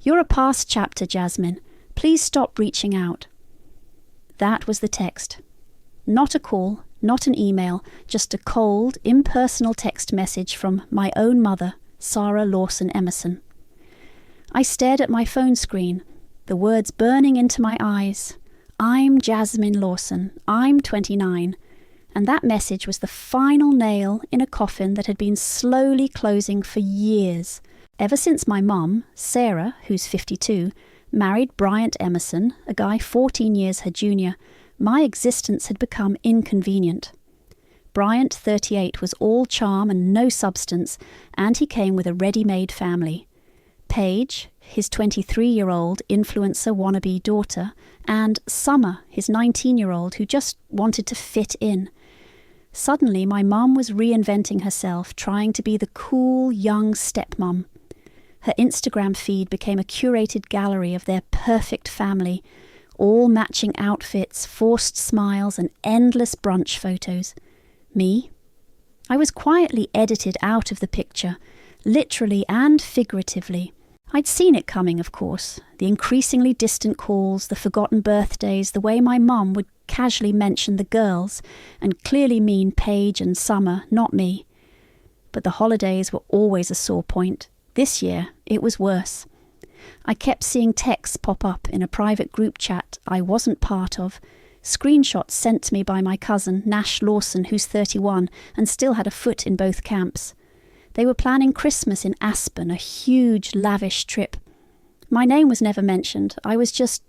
You're a past chapter, Jasmine. Please stop reaching out. That was the text. Not a call, not an email, just a cold, impersonal text message from my own mother, Sarah Lawson Emerson. I stared at my phone screen, the words burning into my eyes. I'm Jasmine Lawson. I'm 29. And that message was the final nail in a coffin that had been slowly closing for years. Ever since my mum, Sarah, who's 52, married Bryant Emerson, a guy 14 years her junior, my existence had become inconvenient. Bryant, 38, was all charm and no substance, and he came with a ready-made family. Paige, his 23-year-old influencer wannabe daughter, and Summer, his 19-year-old who just wanted to fit in. Suddenly, my mum was reinventing herself, trying to be the cool, young stepmom. Her Instagram feed became a curated gallery of their perfect family, all matching outfits, forced smiles, and endless brunch photos. Me? I was quietly edited out of the picture, literally and figuratively. I'd seen it coming, of course, the increasingly distant calls, the forgotten birthdays, the way my mum would casually mention the girls and clearly mean Paige and Summer, not me. But the holidays were always a sore point. This year, it was worse. I kept seeing texts pop up in a private group chat I wasn't part of, screenshots sent to me by my cousin, Nash Lawson, who's 31 and still had a foot in both camps. They were planning Christmas in Aspen, a huge, lavish trip. My name was never mentioned. I was just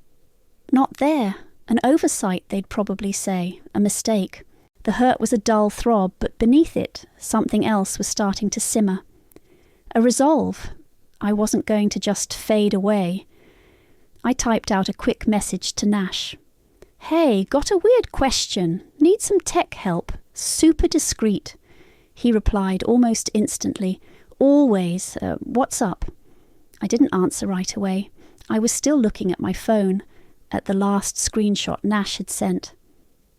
not there. An oversight, they'd probably say, a mistake. The hurt was a dull throb, but beneath it, something else was starting to simmer. A resolve. I wasn't going to just fade away. I typed out a quick message to Nash. Hey, got a weird question. Need some tech help. Super discreet. He replied almost instantly. Always. What's up? I didn't answer right away. I was still looking at my phone, at the last screenshot Nash had sent.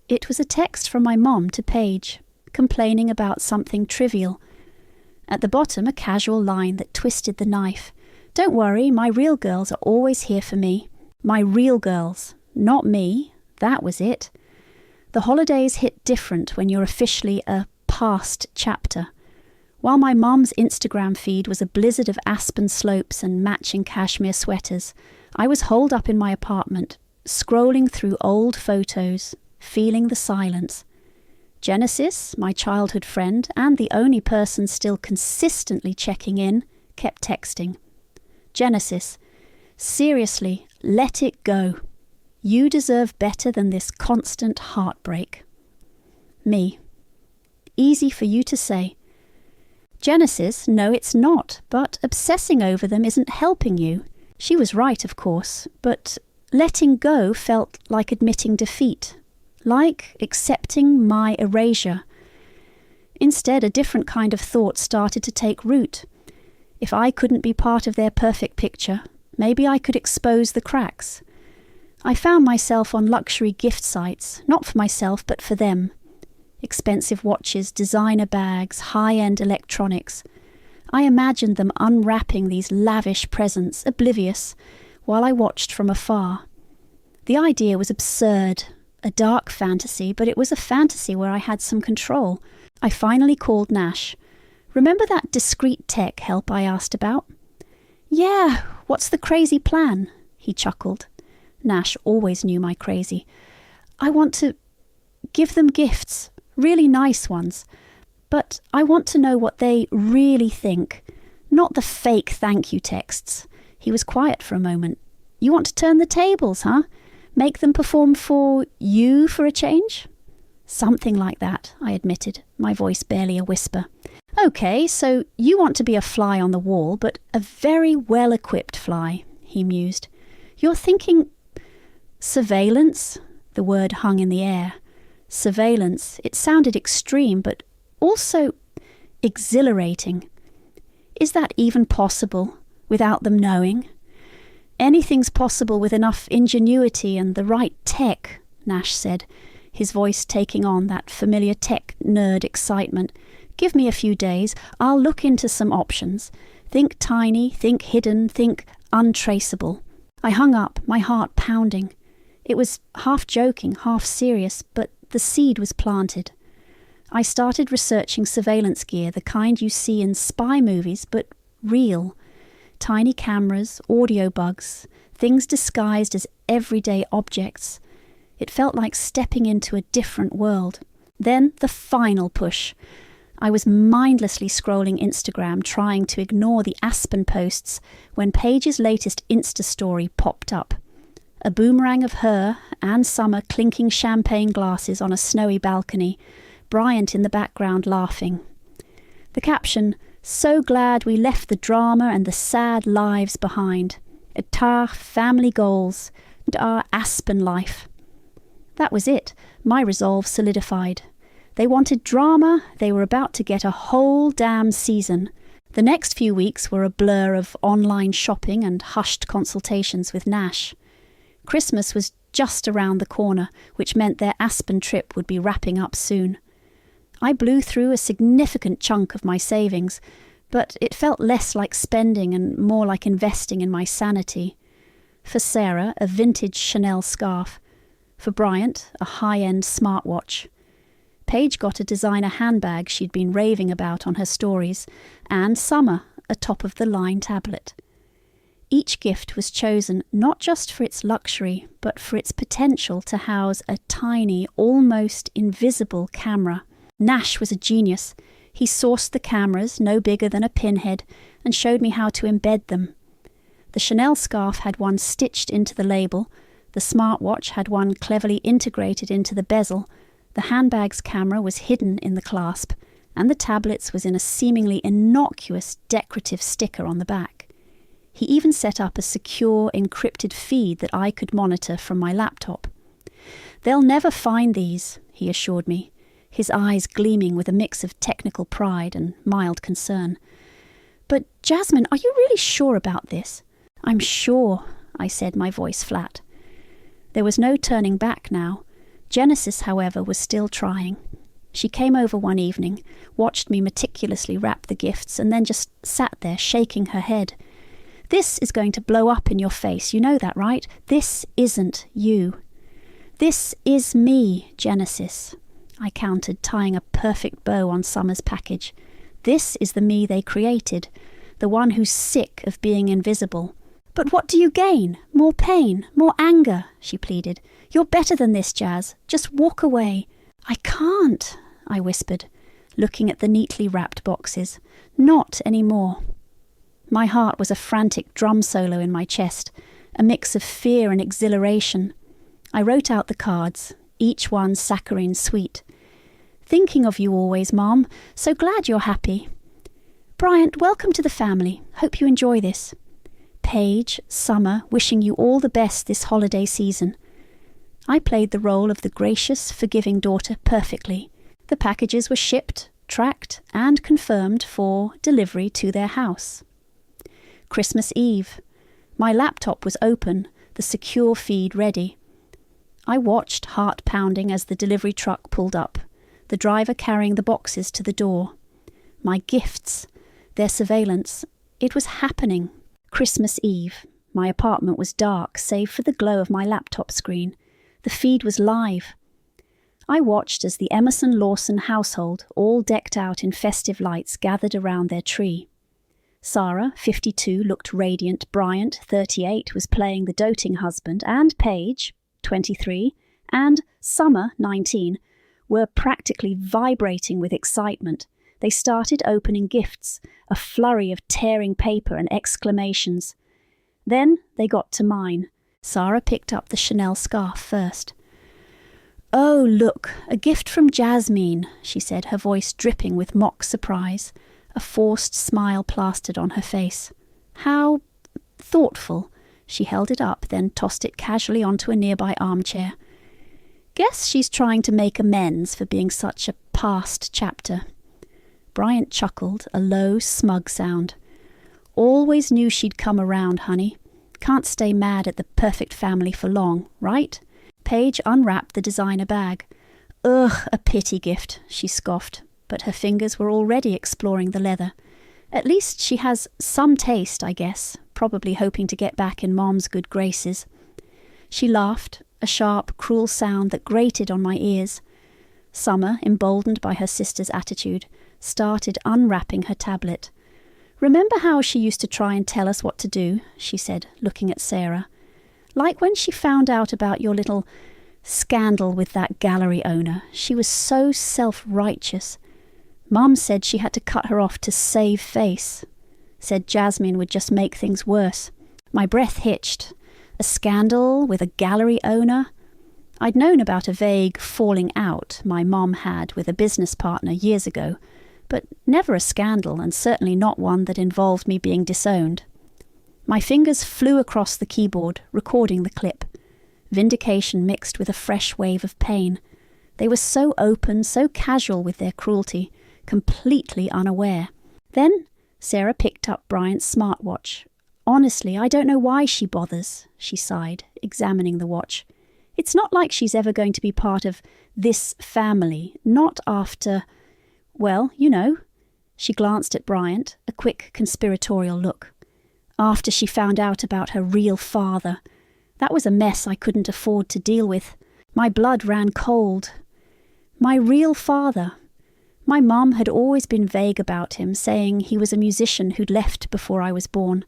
It was a text from my mom to Paige, complaining about something trivial. At the bottom, a casual line that twisted the knife. Don't worry, my real girls are always here for me. My real girls, not me. That was it. The holidays hit different when you're officially a past chapter. While my mum's Instagram feed was a blizzard of aspen slopes and matching cashmere sweaters, I was holed up in my apartment, scrolling through old photos, feeling the silence. Genesis, my childhood friend, and the only person still consistently checking in, kept texting. Genesis, seriously, let it go. You deserve better than this constant heartbreak. Me. Easy for you to say. Genesis, no it's not, but obsessing over them isn't helping you. She was right, of course, but letting go felt like admitting defeat, like accepting my erasure. Instead, a different kind of thought started to take root. If I couldn't be part of their perfect picture, maybe I could expose the cracks. I found myself on luxury gift sites, not for myself but for them. Expensive watches, designer bags, high-end electronics. I imagined them unwrapping these lavish presents, oblivious, while I watched from afar. The idea was absurd, a dark fantasy, but it was a fantasy where I had some control. I finally called Nash. Remember that discreet tech help I asked about? Yeah, what's the crazy plan? He chuckled. Nash always knew my crazy. I want to give them gifts, really nice ones, but I want to know what they really think, not the fake thank you texts. He was quiet for a moment. You want to turn the tables, huh? Make them perform for you for a change? Something like that, I admitted, my voice barely a whisper. Okay, so you want to be a fly on the wall, but a very well-equipped fly, he mused. You're thinking surveillance? The word hung in the air. Surveillance. It sounded extreme, but also exhilarating. Is that even possible without them knowing? Anything's possible with enough ingenuity and the right tech, Nash said, his voice taking on that familiar tech nerd excitement. Give me a few days. I'll look into some options. Think tiny, think hidden, think untraceable. I hung up, my heart pounding. It was half joking, half serious, but the seed was planted. I started researching surveillance gear, the kind you see in spy movies, but real. Tiny cameras, audio bugs, things disguised as everyday objects. It felt like stepping into a different world. Then the final push. I was mindlessly scrolling Instagram, trying to ignore the Aspen posts, when Paige's latest Insta story popped up. A boomerang of her and Summer clinking champagne glasses on a snowy balcony, Bryant in the background laughing. The caption, "So glad we left the drama and the sad lives behind. At our family goals and our Aspen life." That was it. My resolve solidified. They wanted drama. They were about to get a whole damn season. The next few weeks were a blur of online shopping and hushed consultations with Nash. Christmas was just around the corner, which meant their Aspen trip would be wrapping up soon. I blew through a significant chunk of my savings, but it felt less like spending and more like investing in my sanity. For Sarah, a vintage Chanel scarf. For Bryant, a high-end smartwatch. Paige got a designer handbag she'd been raving about on her stories, and Summer a top-of-the-line tablet. Each gift was chosen not just for its luxury, but for its potential to house a tiny, almost invisible camera. Nash was a genius. He sourced the cameras, no bigger than a pinhead, and showed me how to embed them. The Chanel scarf had one stitched into the label, the smartwatch had one cleverly integrated into the bezel, the handbag's camera was hidden in the clasp, and the tablet's was in a seemingly innocuous decorative sticker on the back. He even set up a secure, encrypted feed that I could monitor from my laptop. "They'll never find these," he assured me, his eyes gleaming with a mix of technical pride and mild concern. "But, Jasmine, are you really sure about this?" "I'm sure," I said, my voice flat. There was no turning back now. Genesis, however, was still trying. She came over one evening, watched me meticulously wrap the gifts, and then just sat there shaking her head. "This is going to blow up in your face, you know that, right? This isn't you." "This is me, Genesis," I countered, tying a perfect bow on Summer's package. "This is the me they created, the one who's sick of being invisible." "But what do you gain? More pain, more anger," she pleaded. "You're better than this, Jazz. Just walk away." "I can't," I whispered, looking at the neatly wrapped boxes. "Not anymore." My heart was a frantic drum solo in my chest, a mix of fear and exhilaration. I wrote out the cards, each one saccharine sweet. "Thinking of you always, Mom. So glad you're happy." "Bryant, welcome to the family. Hope you enjoy this." "Paige, Summer, wishing you all the best this holiday season." I played the role of the gracious, forgiving daughter perfectly. The packages were shipped, tracked, and confirmed for delivery to their house. Christmas Eve. My laptop was open, the secure feed ready. I watched, heart pounding, as the delivery truck pulled up, the driver carrying the boxes to the door. My gifts, their surveillance, it was happening. Christmas Eve. My apartment was dark, save for the glow of my laptop screen. The feed was live. I watched as the Emerson Lawson household, all decked out in festive lights, gathered around their tree. Sarah, 52, looked radiant. Bryant, 38, was playing the doting husband, and Paige, 23, and Summer, 19, were practically vibrating with excitement. They started opening gifts, a flurry of tearing paper and exclamations. Then they got to mine. Sarah picked up the Chanel scarf first. "Oh, look, a gift from Jasmine," she said, her voice dripping with mock surprise, a forced smile plastered on her face. "How thoughtful." She held it up, then tossed it casually onto a nearby armchair. "Guess she's trying to make amends for being such a past chapter." Bryant chuckled, a low, smug sound. "Always knew she'd come around, honey. Can't stay mad at the perfect family for long, right?" Paige unwrapped the designer bag. "Ugh, a pity gift," she scoffed, but her fingers were already exploring the leather. "At least she has some taste, I guess. probably hoping to get back in Mom's good graces. She laughed, a sharp, cruel sound that grated on my ears. Summer, emboldened by her sister's attitude, started unwrapping her tablet. "Remember how she used to try and tell us what to do?" she said, looking at Sarah. "Like when she found out about your little scandal with that gallery owner. She was so self-righteous. Mum said she had to cut her off to save face. Said Jasmine would just make things worse." My breath hitched. A scandal with a gallery owner? I'd known about a vague falling out my mom had with a business partner years ago, but never a scandal, and certainly not one that involved me being disowned. My fingers flew across the keyboard, recording the clip. Vindication mixed with a fresh wave of pain. They were so open, so casual with their cruelty, completely unaware. Then Sarah picked up Bryant's smartwatch. "Honestly, I don't know why she bothers," she sighed, examining the watch. "It's not like she's ever going to be part of this family, not after, well, you know." She glanced at Bryant, a quick conspiratorial look. "After she found out about her real father. That was a mess I couldn't afford to deal with. My blood ran cold. My real father. My mum had always been vague about him, saying he was a musician who'd left before I was born.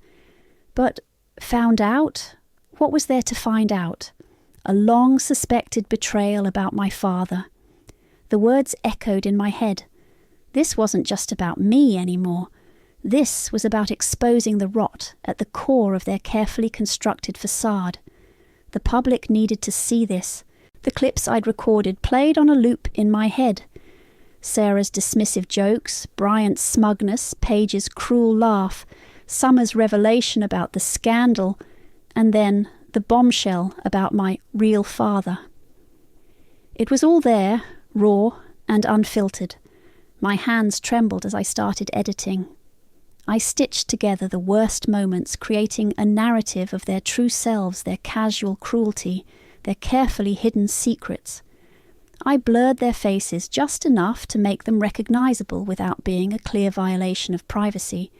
But found out? What was there to find out? A long-suspected betrayal about my father. The words echoed in my head. This wasn't just about me anymore. This was about exposing the rot at the core of their carefully constructed facade. The public needed to see this. The clips I'd recorded played on a loop in my head. Sarah's dismissive jokes, Bryant's smugness, Paige's cruel laugh, Summer's revelation about the scandal, and then the bombshell about my real father. It was all there, raw and unfiltered. My hands trembled as I started editing. I stitched together the worst moments, creating a narrative of their true selves, their casual cruelty, their carefully hidden secrets. I blurred their faces just enough to make them recognizable without being a clear violation of privacy,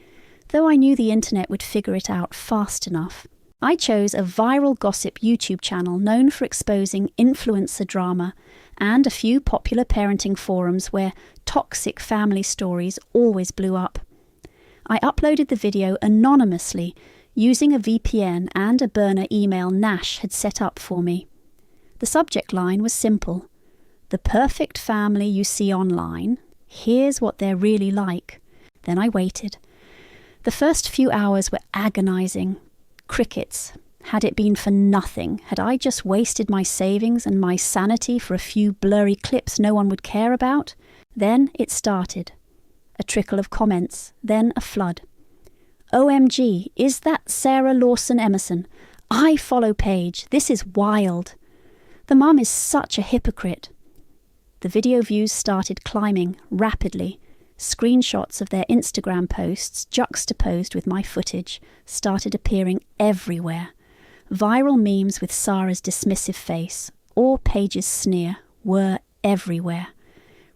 though I knew the internet would figure it out fast enough. I chose a viral gossip YouTube channel known for exposing influencer drama and a few popular parenting forums where toxic family stories always blew up. I uploaded the video anonymously using a VPN and a burner email Nash had set up for me. The subject line was simple. The perfect family you see online. Here's what they're really like. Then I waited. The first few hours were agonizing. Crickets. Had it been for nothing, had I just wasted my savings and my sanity for a few blurry clips no one would care about? Then it started. A trickle of comments, then a flood. "OMG, is that Sarah Lawson Emerson? I follow Paige. This is wild. The mum is such a hypocrite." The video views started climbing rapidly. Screenshots of their Instagram posts, juxtaposed with my footage, started appearing everywhere. Viral memes with Sarah's dismissive face, or Paige's sneer, were everywhere.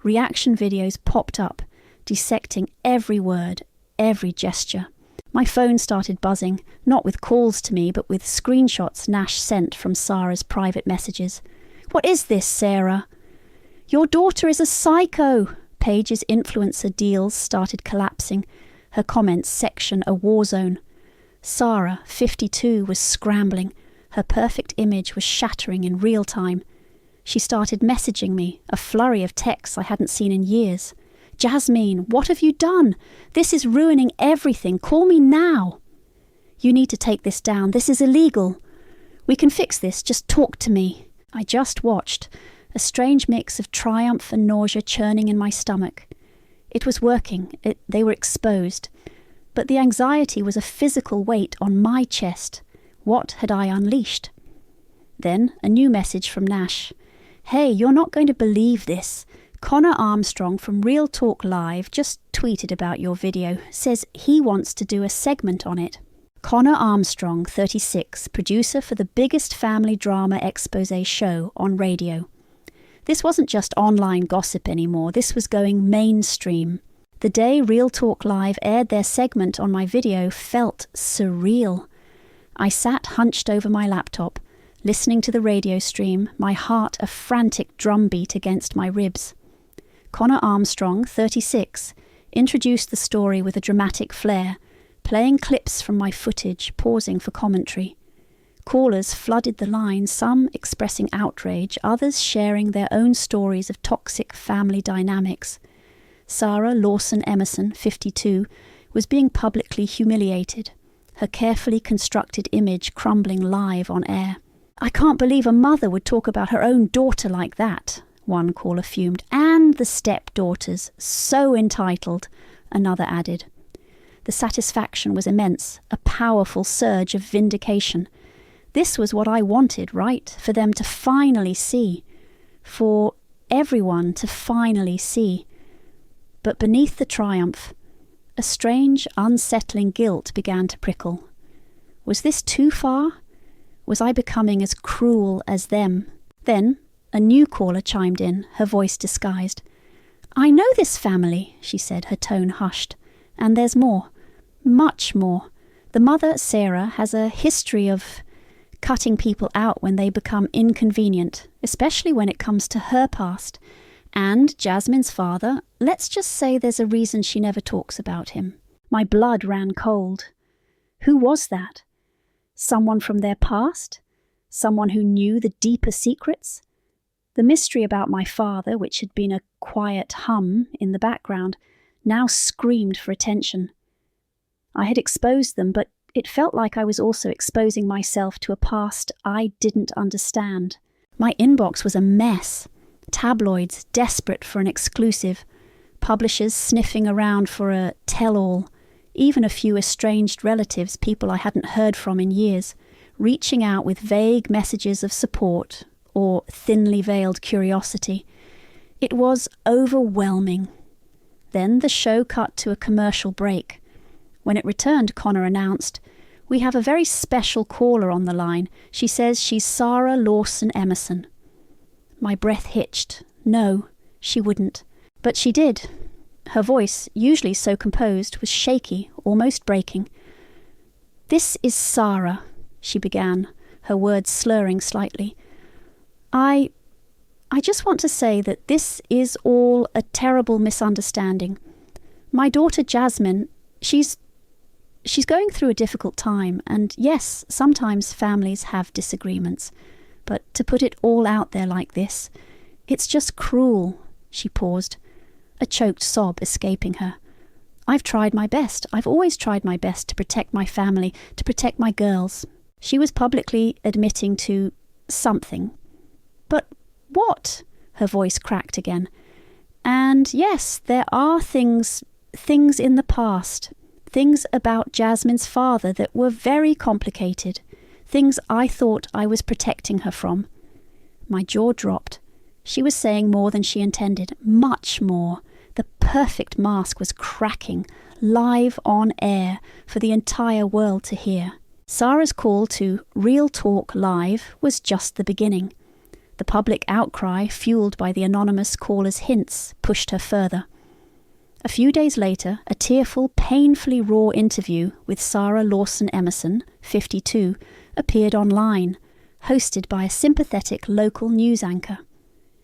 Reaction videos popped up, dissecting every word, every gesture. My phone started buzzing, not with calls to me, but with screenshots Nash sent from Sarah's private messages. "What is this, Sarah? Your daughter is a psycho!" Paige's influencer deals started collapsing, her comments section a war zone. Sarah, 52, was scrambling. Her perfect image was shattering in real time. She started messaging me, a flurry of texts I hadn't seen in years. "Jasmine, what have you done? This is ruining everything. Call me now. You need to take this down. This is illegal. We can fix this. Just talk to me." I just watched, a strange mix of triumph and nausea churning in my stomach. It was working. They were exposed. But the anxiety was a physical weight on my chest. What had I unleashed? Then a new message from Nash. "Hey, you're not going to believe this. Connor Armstrong from Real Talk Live just tweeted about your video. Says he wants to do a segment on it." Connor Armstrong, 36, producer for the biggest family drama expose show on radio. This wasn't just online gossip anymore. This was going mainstream. The day Real Talk Live aired their segment on my video felt surreal. I sat hunched over my laptop, listening to the radio stream, my heart a frantic drumbeat against my ribs. Connor Armstrong, 36, introduced the story with a dramatic flair, playing clips from my footage, pausing for commentary. Callers flooded the line, some expressing outrage, others sharing their own stories of toxic family dynamics. Sarah Lawson Emerson, 52, was being publicly humiliated, her carefully constructed image crumbling live on air. "I can't believe a mother would talk about her own daughter like that," one caller fumed. "And the stepdaughters, so entitled," another added. The satisfaction was immense, a powerful surge of vindication. This was what I wanted, right? For them to finally see. For everyone to finally see. But beneath the triumph, a strange, unsettling guilt began to prickle. Was this too far? Was I becoming as cruel as them? Then a new caller chimed in, her voice disguised. "I know this family," she said, her tone hushed. "And there's more. Much more. The mother, Sarah, has a history of cutting people out when they become inconvenient, especially when it comes to her past. And Jasmine's father, let's just say there's a reason she never talks about him." My blood ran cold. Who was that? Someone from their past? Someone who knew the deeper secrets? The mystery about my father, which had been a quiet hum in the background, now screamed for attention. I had exposed them, but it felt like I was also exposing myself to a past I didn't understand. My inbox was a mess. Tabloids desperate for an exclusive, publishers sniffing around for a tell-all, even a few estranged relatives, people I hadn't heard from in years, reaching out with vague messages of support or thinly veiled curiosity. It was overwhelming. Then the show cut to a commercial break. When it returned, Connor announced, "We have a very special caller on the line. She says she's Sarah Lawson Emerson." My breath hitched. No, she wouldn't. But she did. Her voice, usually so composed, was shaky, almost breaking. "This is Sarah," she began, her words slurring slightly. I just want to say that this is all a terrible misunderstanding. My daughter Jasmine, she's going through a difficult time, and yes, sometimes families have disagreements, but to put it all out there like this, it's just cruel." She paused, a choked sob escaping her. "I've tried my best. I've always tried my best to protect my family, to protect my girls." She was publicly admitting to something. "But what?" Her voice cracked again. "And yes, there are things in the past. Things about Jasmine's father that were very complicated. Things I thought I was protecting her from." My jaw dropped. She was saying more than she intended. Much more. The perfect mask was cracking, live on air, for the entire world to hear. Sarah's call to Real Talk Live was just the beginning. The public outcry, fueled by the anonymous caller's hints, pushed her further. A few days later, a tearful, painfully raw interview with Sarah Lawson Emerson, 52, appeared online, hosted by a sympathetic local news anchor.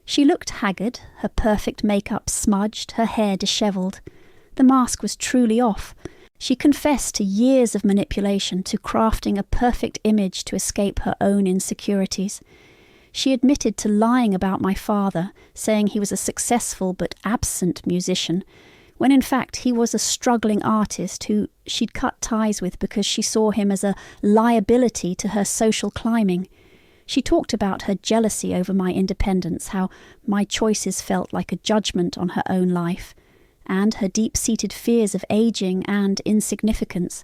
She looked haggard, her perfect makeup smudged, her hair dishevelled. The mask was truly off. She confessed to years of manipulation, to crafting a perfect image to escape her own insecurities. She admitted to lying about my father, saying he was a successful but absent musician, when in fact he was a struggling artist who she'd cut ties with because she saw him as a liability to her social climbing. She talked about her jealousy over my independence, how my choices felt like a judgment on her own life, and her deep-seated fears of aging and insignificance.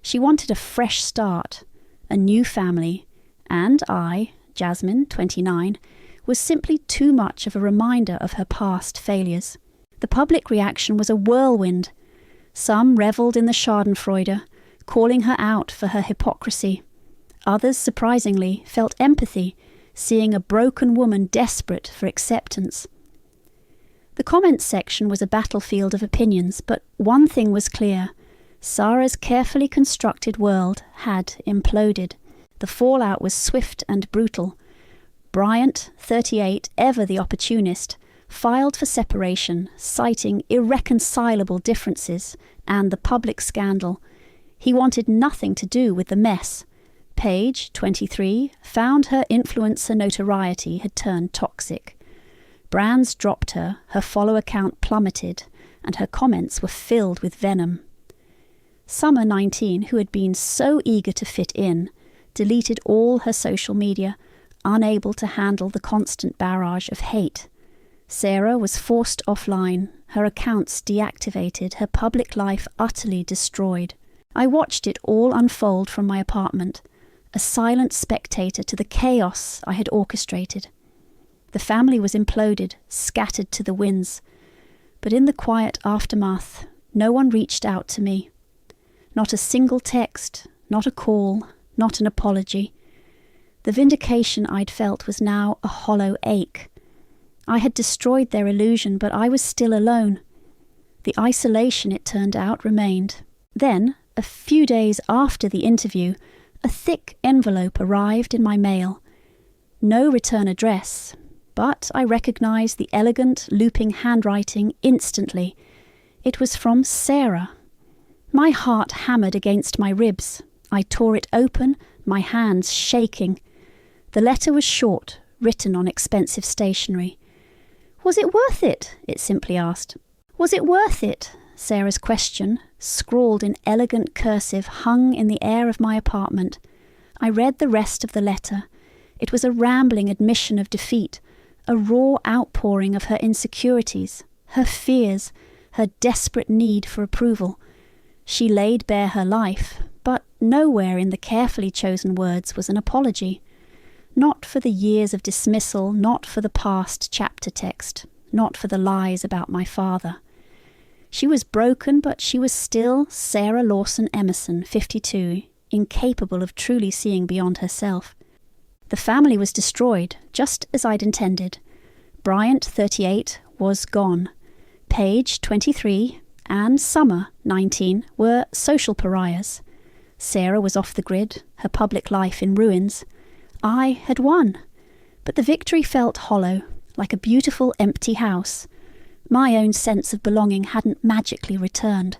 She wanted a fresh start, a new family, and I, Jasmine, 29, was simply too much of a reminder of her past failures. The public reaction was a whirlwind. Some revelled in the schadenfreude, calling her out for her hypocrisy. Others, surprisingly, felt empathy, seeing a broken woman desperate for acceptance. The comments section was a battlefield of opinions, but one thing was clear. Sarah's carefully constructed world had imploded. The fallout was swift and brutal. Bryant, 38, ever the opportunist, filed for separation, citing irreconcilable differences and the public scandal. He wanted nothing to do with the mess. Paige, 23, found her influencer notoriety had turned toxic. Brands dropped her follower count plummeted, and her comments were filled with venom. Summer, 19, who had been so eager to fit in, deleted all her social media, unable to handle the constant barrage of hate. Sarah was forced offline, her accounts deactivated, her public life utterly destroyed. I watched it all unfold from my apartment, a silent spectator to the chaos I had orchestrated. The family was imploded, scattered to the winds. But in the quiet aftermath, no one reached out to me. Not a single text, not a call, not an apology. The vindication I'd felt was now a hollow ache. I had destroyed their illusion, but I was still alone. The isolation, it turned out, remained. Then, a few days after the interview, a thick envelope arrived in my mail. No return address, but I recognized the elegant, looping handwriting instantly. It was from Sarah. My heart hammered against my ribs. I tore it open, my hands shaking. The letter was short, written on expensive stationery. "Was it worth it?" it simply asked. "Was it worth it?" Sarah's question, scrawled in elegant cursive, hung in the air of my apartment. I read the rest of the letter. It was a rambling admission of defeat, a raw outpouring of her insecurities, her fears, her desperate need for approval. She laid bare her life, but nowhere in the carefully chosen words was an apology. Not for the years of dismissal, not for the past chapter text, not for the lies about my father. She was broken, but she was still Sarah Lawson Emerson, 52, incapable of truly seeing beyond herself. The family was destroyed, just as I'd intended. Bryant, 38, was gone. Paige, 23, and Summer, 19, were social pariahs. Sarah was off the grid, her public life in ruins. I had won, but the victory felt hollow, like a beautiful empty house. My own sense of belonging hadn't magically returned.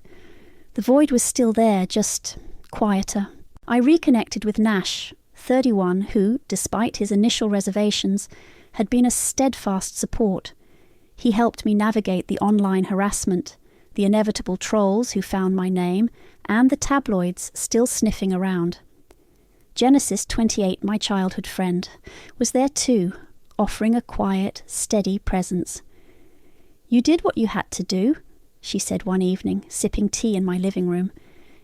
The void was still there, just quieter. I reconnected with Nash, 31, who, despite his initial reservations, had been a steadfast support. He helped me navigate the online harassment, the inevitable trolls who found my name, and the tabloids still sniffing around. Genesis, 28, my childhood friend, was there too, offering a quiet, steady presence. "You did what you had to do," she said one evening, sipping tea in my living room.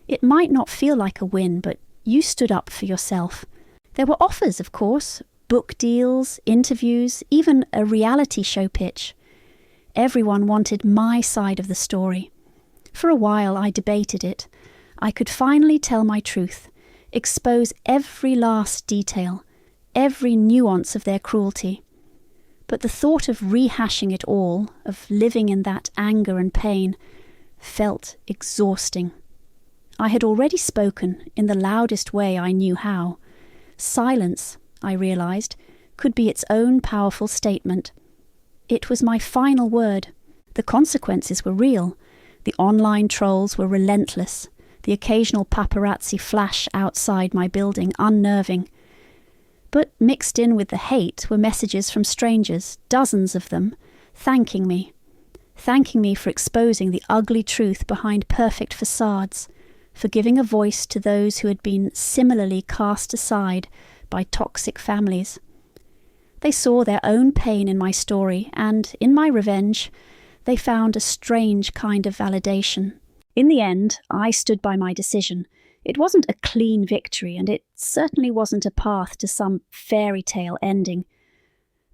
"It might not feel like a win, but you stood up for yourself. There were offers, of course, book deals, interviews, even a reality show pitch. Everyone wanted my side of the story. For a while I debated it. I could finally tell my truth, expose every last detail, every nuance of their cruelty. But the thought of rehashing it all, of living in that anger and pain, felt exhausting. I had already spoken in the loudest way I knew how. Silence, I realized, could be its own powerful statement. It was my final word. The consequences were real. The online trolls were relentless. The occasional paparazzi flash outside my building, unnerving. But mixed in with the hate were messages from strangers, dozens of them, thanking me for exposing the ugly truth behind perfect facades, for giving a voice to those who had been similarly cast aside by toxic families. They saw their own pain in my story, and in my revenge, they found a strange kind of validation. In the end, I stood by my decision. It wasn't a clean victory, and it certainly wasn't a path to some fairy tale ending.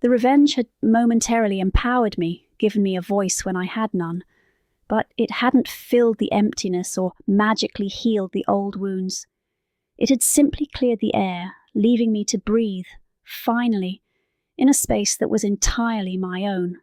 The revenge had momentarily empowered me, given me a voice when I had none, but it hadn't filled the emptiness or magically healed the old wounds. It had simply cleared the air, leaving me to breathe, finally, in a space that was entirely my own.